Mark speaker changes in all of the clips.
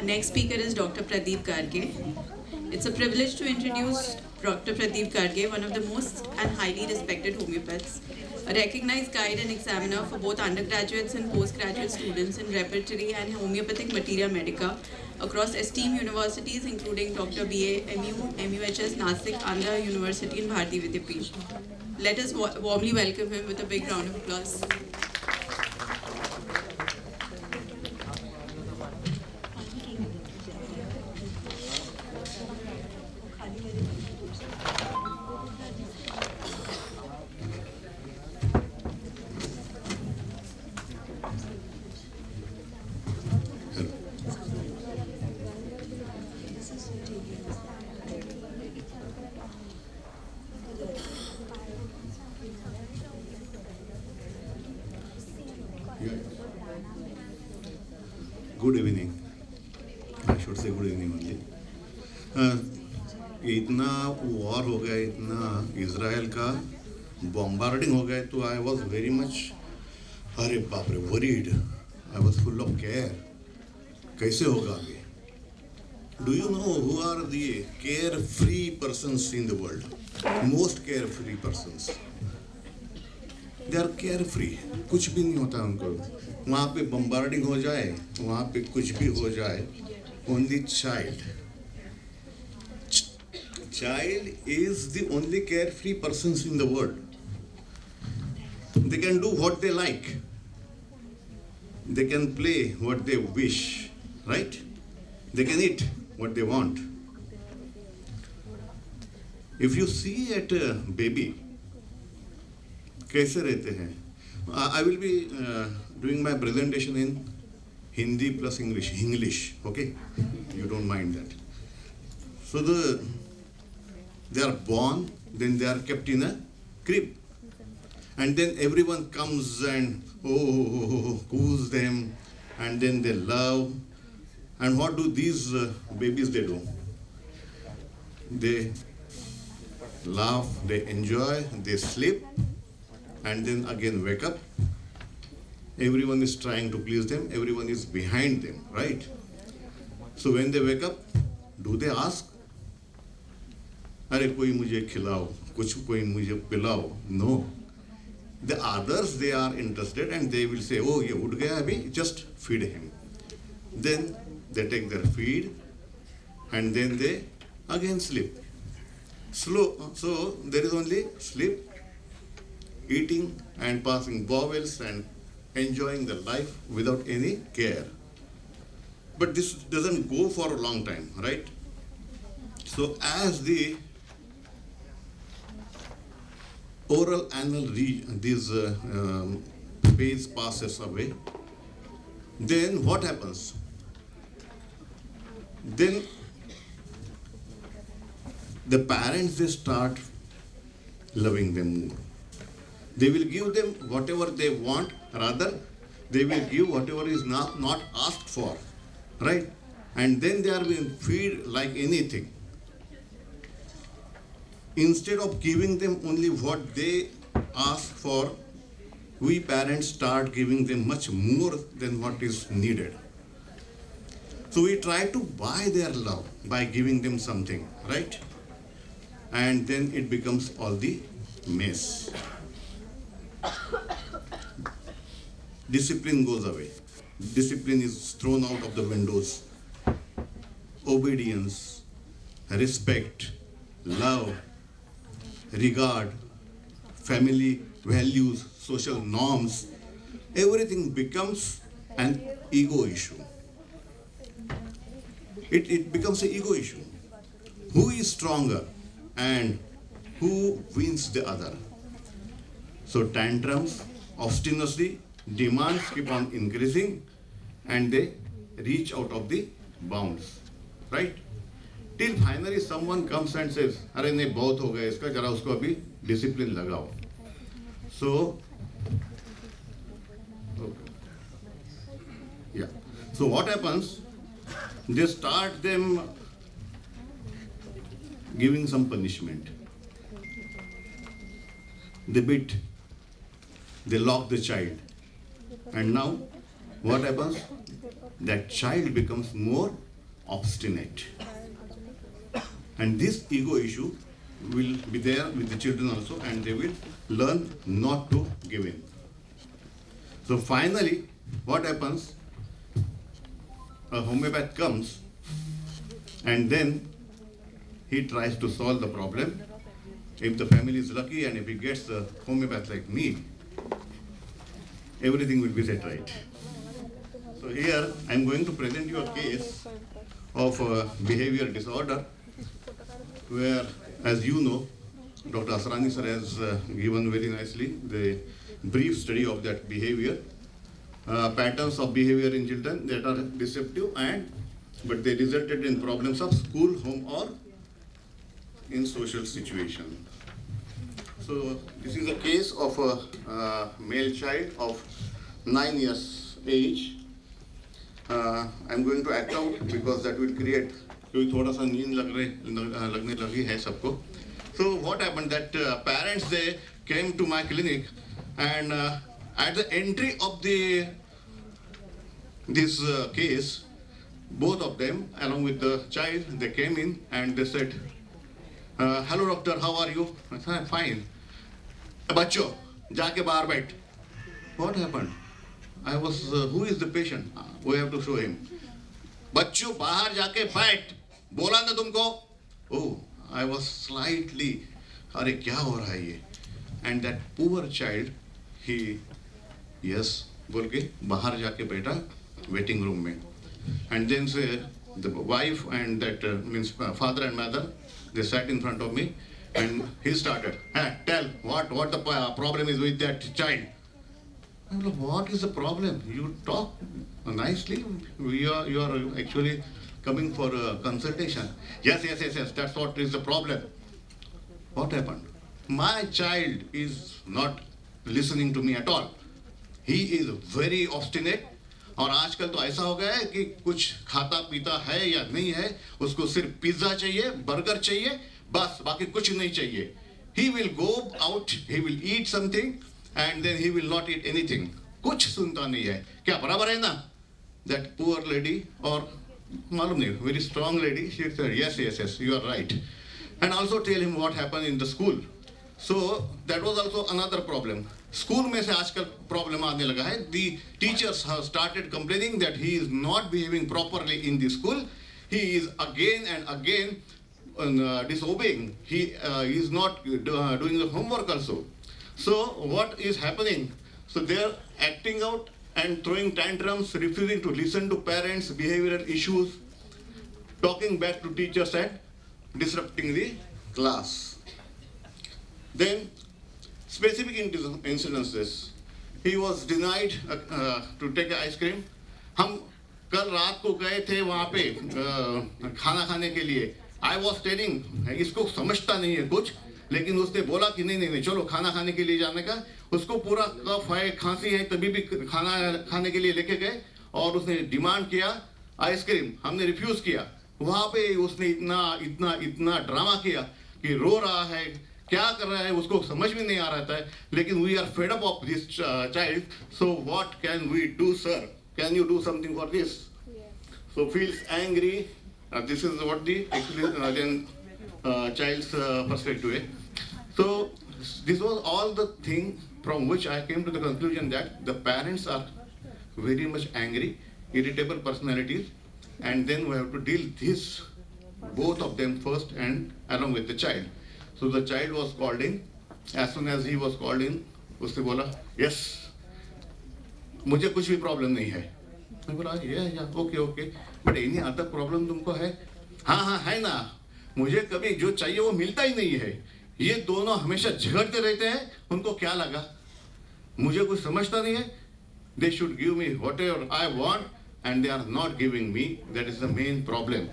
Speaker 1: Our next speaker is Dr. Pradeep Garge. It's a privilege to introduce Dr. Pradeep Garge, one of the most and highly respected homeopaths, a recognized guide and examiner for both undergraduates and postgraduate students in repertory and homeopathic materia medica across esteemed universities including Dr. B.A. MU, MUHS, Nasik, Andhra University and Bharati Vidyapeeth. Let us warmly welcome him with a big round of applause.
Speaker 2: Good evening. I should say good evening only. इतना war हो गया, इतना Israel का bombarding हो गया, तो I was very much, अरे बाप रे, worried. I was full of care. कैसे होगा आगे? Do you know who are the carefree persons in the world? Most carefree persons. They are carefree. कुछ भी नहीं होता उनको. वहाँ पे बम्बार्डिंग हो जाए, वहाँ पे कुछ भी हो जाए, only child. Child is the only carefree persons in the world. They can do what they like. They can play what they wish, right? They can eat what they want. If you see at a baby, कैसे रहते हैं? I will be doing my presentation in Hindi plus English, okay? You don't mind that. So they are born, then they are kept in a crib, and then everyone comes and coos them, and then they love. And what do these babies they do? They laugh, they enjoy, they sleep, and then again wake up. Everyone is trying to please them, everyone is behind them, right? So when they wake up, do they ask, अरे कोई मुझे खिलाओ, कुछ कोई मुझे पिलाओ? No. The others, they are interested and they will say, oh, ये उठ गया अभी, just feed him. Then they take their feed and then they again sleep. So there is only sleep, eating and passing bowels and enjoying the life without any care. But this doesn't go for a long time, right? So as the oral anal phase passes away, then what happens? Then the parents, they start loving them more. They will give them whatever they want, rather they will give whatever is not asked for, right? And then they are being fed like anything. Instead of giving them only what they ask for, we parents start giving them much more than what is needed. So we try to buy their love by giving them something, right? And then it becomes all the mess. Discipline goes away. Discipline is thrown out of the windows. Obedience, respect, love, regard, family values, social norms, everything becomes an ego issue. It becomes an ego issue. Who is stronger and who wins the other? So tantrums, obstinacy, demands keep on increasing and they reach out of the bounds, right? Till finally someone comes and says, अरे नहीं बहुत हो गया इसका, जरा उसको अभी discipline लगाओ. So, okay. Yeah. So what happens? They start them giving some punishment. They beat, they lock the child. And now what happens? That child becomes more obstinate. And this ego issue will be there with the children also, and they will learn not to give in. So finally, what happens? A homeopath comes, and then he tries to solve the problem. If the family is lucky and if he gets a homeopath like me, everything will be set right. So here I am going to present you a case of a behavior disorder where, as you know, Dr. Asrani sir has given very nicely the brief study of that behavior, patterns of behavior in children that are deceptive, but they resulted in problems of school, home, or in social situation. So this is a case of a male child of 9 years age. I'm going to act out because that will create, क्योंकि थोड़ा सा नींद लगने लगी है सबको. So what happened that parents, they came to my clinic, and at the entry of this case, both of them along with the child, they came in and they said, hello doctor, how are you? I said, I'm fine. बच्चों जाके बाहर बैठ. What happened? I was who is the patient? We have to show him. बच्चों बाहर जाके बैठ, बोला ना तुमको? Oh, I was slightly, अरे क्या हो रहा है ये? And that poor child, he, yes, बोल के बाहर जाके बैठा waiting room में. And then say the wife and that means father and mother, they sat in front of me, and he started, hey, tell what the problem is with that child. I'm like, what is the problem? You talk nicely. You are actually coming for a consultation. Yes, that's what is the problem. What happened? My child is not listening to me at all. He is very obstinate. और आजकल तो ऐसा हो गया है कि कुछ खाता पीता है या नहीं है, उसको सिर्फ पिज्जा चाहिए, बर्गर चाहिए, बस बाकी कुछ नहीं चाहिए. He will go out, he will eat something, and then he will not eat anything. कुछ सुनता नहीं है. क्या बराबर है ना? That poor lady, or मालूम नहीं, very strong lady, she said, yes, you are right. And also tell him what happened in the school. So that was also another problem. School में से आजकल problem आने लगा है. The teachers have started complaining that he is not behaving properly in the school. He is again and again disobeying. He is not doing the homework also. So what is happening? So they are acting out and throwing tantrums, refusing to listen to parents, behavioral issues, talking back to teachers and disrupting the class. Then specific incidences. He was denied to take ice cream. हम कल रात को गए थे वहाँ पे खाना खाने के लिए. I was telling, इसको समझता नहीं है कुछ, लेकिन उसने बोला कि नहीं चलो खाना खाने के लिए जाने का. उसको पूरा कफ है, खांसी है, तभी भी खाना खाने के लिए लेके गए और उसने डिमांड किया आइसक्रीम. हमने रिफ्यूज किया. वहाँ पे उसने इतना ड्रामा किया कि रो रहा है, क्या कर रहा है उसको समझ में नहीं आ रहा था. लेकिन we are fed up of this child. So what can we do, sir? Can you do something for this? So feels angry. This is what the actually child's perspective is. So this was all the thing from which I came to the conclusion that the parents are very much angry, irritable personalities, and then we have to deal this both of them first and along with the child. So the child was called in. As soon as he was called in, उसने बोला yes, मुझे कुछ भी problem नहीं है. मैं बोला yeah, okay, but any other problem तुमको है? हाँ है ना, मुझे कभी जो चाहिए वो मिलता ही नहीं है. ये दोनों हमेशा झगड़ते रहते हैं. उनको क्या लगा? मुझे कुछ समझता नहीं है. They should give me whatever I want and they are not giving me. That is the main problem.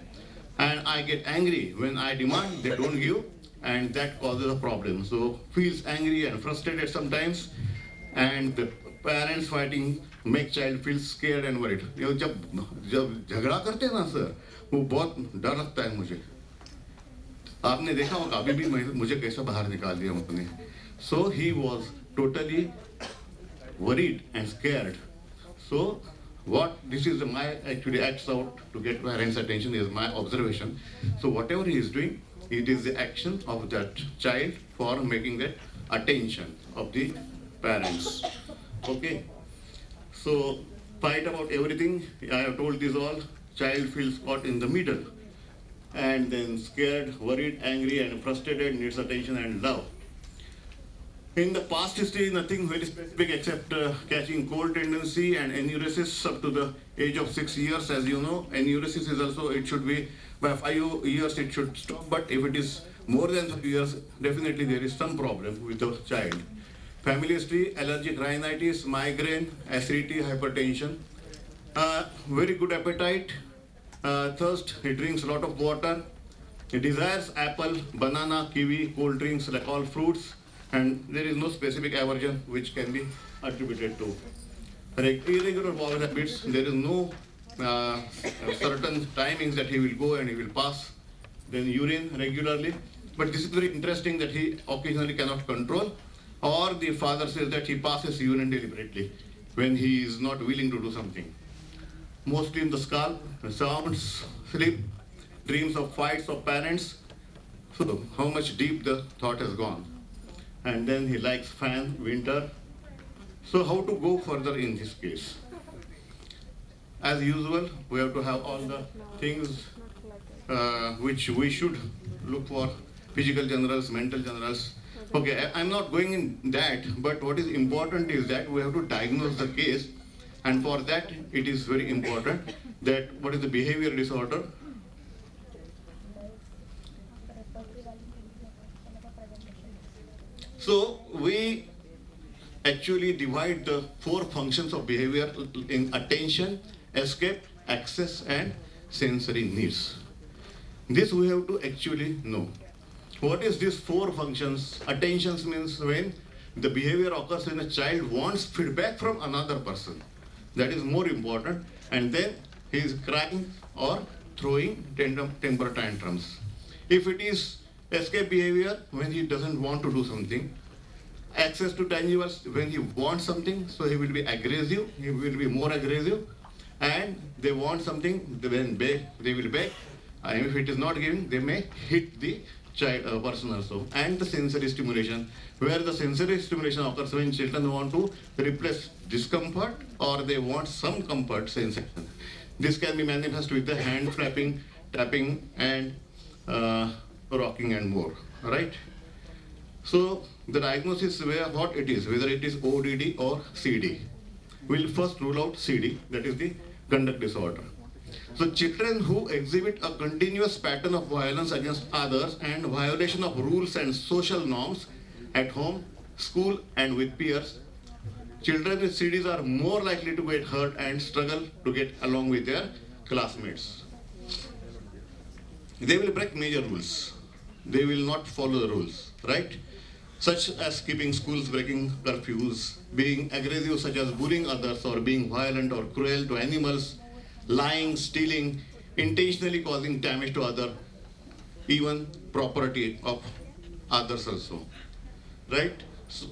Speaker 2: And I get angry when I demand, they don't give, and that causes a problem. So feels angry and frustrated sometimes, and the parents fighting make child feel scared and worried. जब झगड़ा करते हैं ना sir, वो बहुत डर लगता है मुझे. आपने देखा होगा अभी भी मुझे कैसा बाहर निकाल दिया उन्होंने. So he was totally worried and scared. So What this is my actually acts out to get parents' attention is my observation. So whatever he is doing, it is the action of that child for making that attention of the parents. Okay. So fight about everything. I have told this all. Child feels caught in the middle, and then scared, worried, angry, and frustrated, needs attention and love. In the past history, nothing very specific except catching cold tendency and enuresis up to the age of 6 years. As you know, enuresis is also, it should be by 5 years it should stop. But if it is more than 5 years, definitely there is some problem with the child. Family history: allergic rhinitis, migraine, acidity, hypertension. Very good appetite, thirst. He drinks a lot of water. He desires apple, banana, kiwi, cold drinks, like all fruits. And there is no specific aversion which can be attributed to. Irregular bowel habits, there is no certain timings that he will go and he will pass. Then urine regularly. But this is very interesting that he occasionally cannot control, or the father says that he passes urine deliberately when he is not willing to do something. Mostly in the scalp, sounds, sleep, dreams of fights of parents. So how much deep the thought has gone. And then he likes fan, winter. So how to go further in this case? As usual, we have to have all the things which we should look for: physical generals, mental generals. Okay, I'm not going in that, but what is important is that we have to diagnose the case, and for that it is very important that what is the behavior disorder. So we actually divide the 4 functions of behavior in attention, escape, access, and sensory needs. This we have to actually know. What is these 4 functions? Attention means when the behavior occurs when a child wants feedback from another person. That is more important. And then he is crying or throwing temper tantrums. If it is escape behavior, when he doesn't want to do something. Access to tangibles, when he wants something, so he will be aggressive, he will be more aggressive. And they want something, they will beg. And if it is not given, they may hit the child, person also. And the sensory stimulation, where the sensory stimulation occurs when children want to replace discomfort or they want some comfort sensation. This can be manifest with the hand flapping, tapping, and rocking and more, right? So the diagnosis, what it is, whether it is ODD or CD. We'll first rule out CD, that is the conduct disorder. So children who exhibit a continuous pattern of violence against others and violation of rules and social norms at home, school, and with peers. Children with CDs are more likely to get hurt and struggle to get along with their classmates. They will break major rules. They will not follow the rules, right? Such as skipping schools, breaking curfews, being aggressive such as bullying others or being violent or cruel to animals, lying, stealing, intentionally causing damage to others, even property of others also, right? So,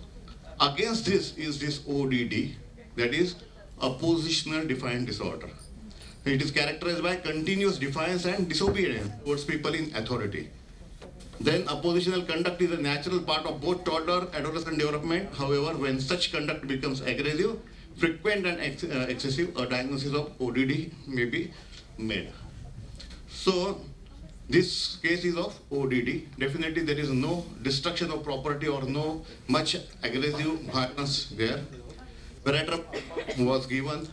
Speaker 2: against this is this ODD, that is oppositional defiant disorder. It is characterized by continuous defiance and disobedience towards people in authority. Then oppositional conduct is a natural part of both toddler adolescent development. However, when such conduct becomes aggressive, frequent and excessive, a diagnosis of ODD may be made. So this case is of ODD. Definitely there is no destruction of property or no much aggressive violence there. Paratrap was given,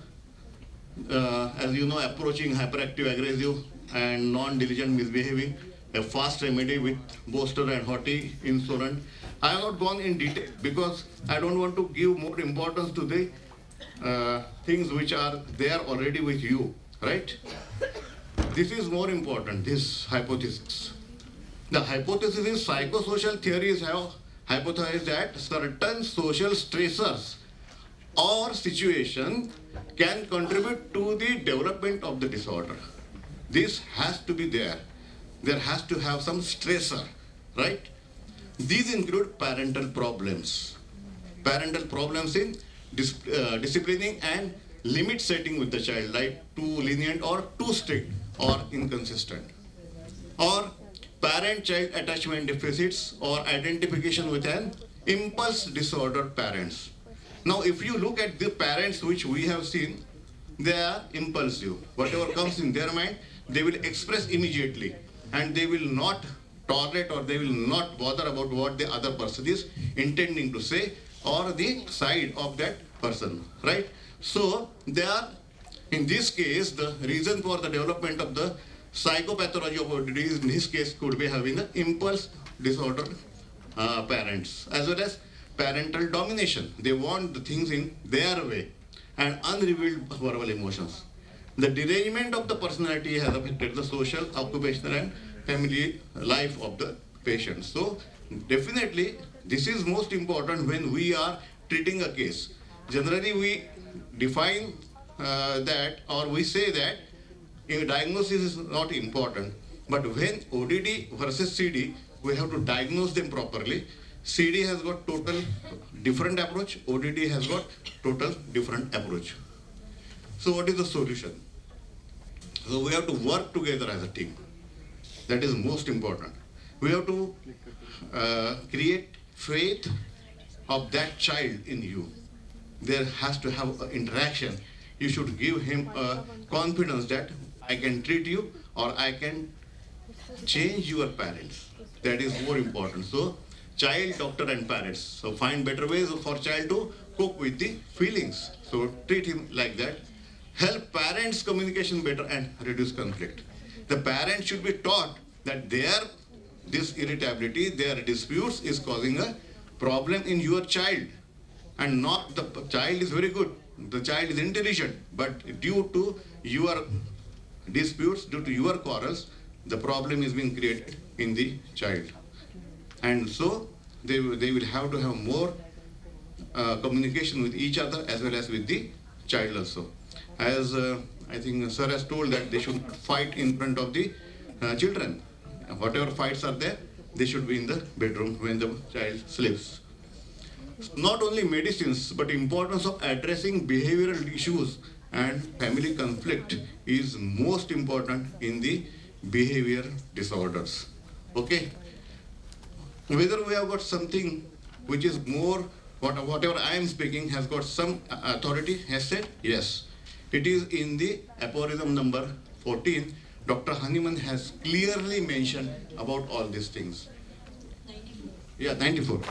Speaker 2: as you know, approaching hyperactive, aggressive, and non-diligent misbehaving. A fast remedy with Boster and Hoti, Insolent. I have not gone in detail because I don't want to give more importance to the things which are there already with you, right? This is more important, this hypothesis. The hypothesis is psychosocial theories have hypothesized that certain social stressors or situation can contribute to the development of the disorder. This has to be there. There has to have some stressor, right? These include parental problems. Parental problems in disciplining and limit setting with the child, like too lenient or too strict or inconsistent, or parent-child attachment deficits or identification with an impulse disorder parents. Now, if you look at the parents which we have seen, they are impulsive. Whatever comes in their mind, they will express immediately, and they will not tolerate or they will not bother about what the other person is intending to say or the side of that person, right? So they are, in this case, the reason for the development of the psychopathology of ODD in this case could be having an impulse disorder parents, as well as parental domination. They want the things in their way and unrevealed verbal emotions. The derangement of the personality has affected the social, occupational and family life of the patient. So definitely this is most important when we are treating a case. Generally we define that, or we say that diagnosis is not important, but when ODD versus CD, we have to diagnose them properly. CD has got total different approach, ODD has got total different approach. So what is the solution? So we have to work together as a team. That is most important. We have to create faith of that child in you. There has to have an interaction. You should give him a confidence that I can treat you or I can change your parents. That is more important. So child, doctor and parents. So find better ways for child to cope with the feelings. So treat him like that. Help parents communication better and reduce conflict. The parents should be taught that this irritability, their disputes is causing a problem in your child, and not the child is very good, the child is intelligent, but due to your disputes, due to your quarrels, the problem is being created in the child. And so they will have to have more communication with each other as well as with the child also. As I think Sir has told that they should not fight in front of the children. Whatever fights are there, they should be in the bedroom when the child sleeps. Not only medicines, but importance of addressing behavioral issues and family conflict is most important in the behavior disorders. Okay? Whether we have got something which is more, whatever I am speaking has got some authority has said, yes. It is in the aphorism number 14. Dr. Hahnemann has clearly mentioned about all these things. 94. Yeah, 94.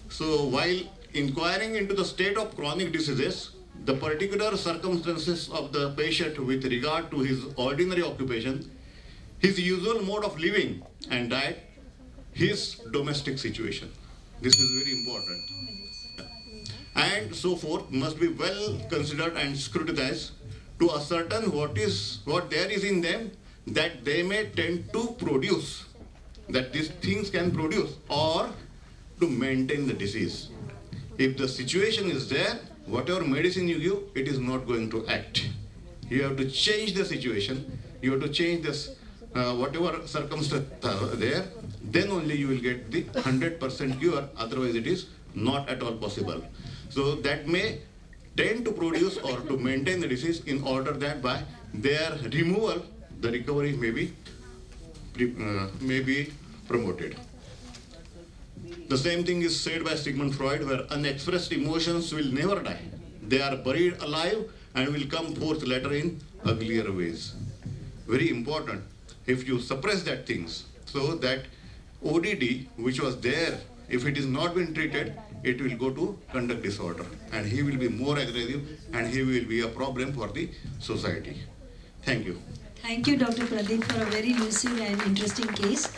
Speaker 2: So while inquiring into the state of chronic diseases, the particular circumstances of the patient with regard to his ordinary occupation, his usual mode of living and diet, his domestic situation. This is very important. And so forth must be well considered and scrutinized to ascertain what there is in them that they may tend to produce, that these things can produce, or to maintain the disease. If the situation is there, whatever medicine you give, it is not going to act. You have to change the situation, you have to change this, whatever circumstances are there, then only you will get the 100% cure, otherwise it is not at all possible. So that may tend to produce or to maintain the disease in order that by their removal, the recovery may be promoted. The same thing is said by Sigmund Freud, where unexpressed emotions will never die. They are buried alive and will come forth later in uglier ways. Very important. If you suppress that things, so that ODD, which was there, if it is not been treated, it will go to conduct disorder, and he will be more aggressive and he will be a problem for the society. Thank you.
Speaker 3: Thank you, Dr. Pradeep, for a very lucid and interesting case.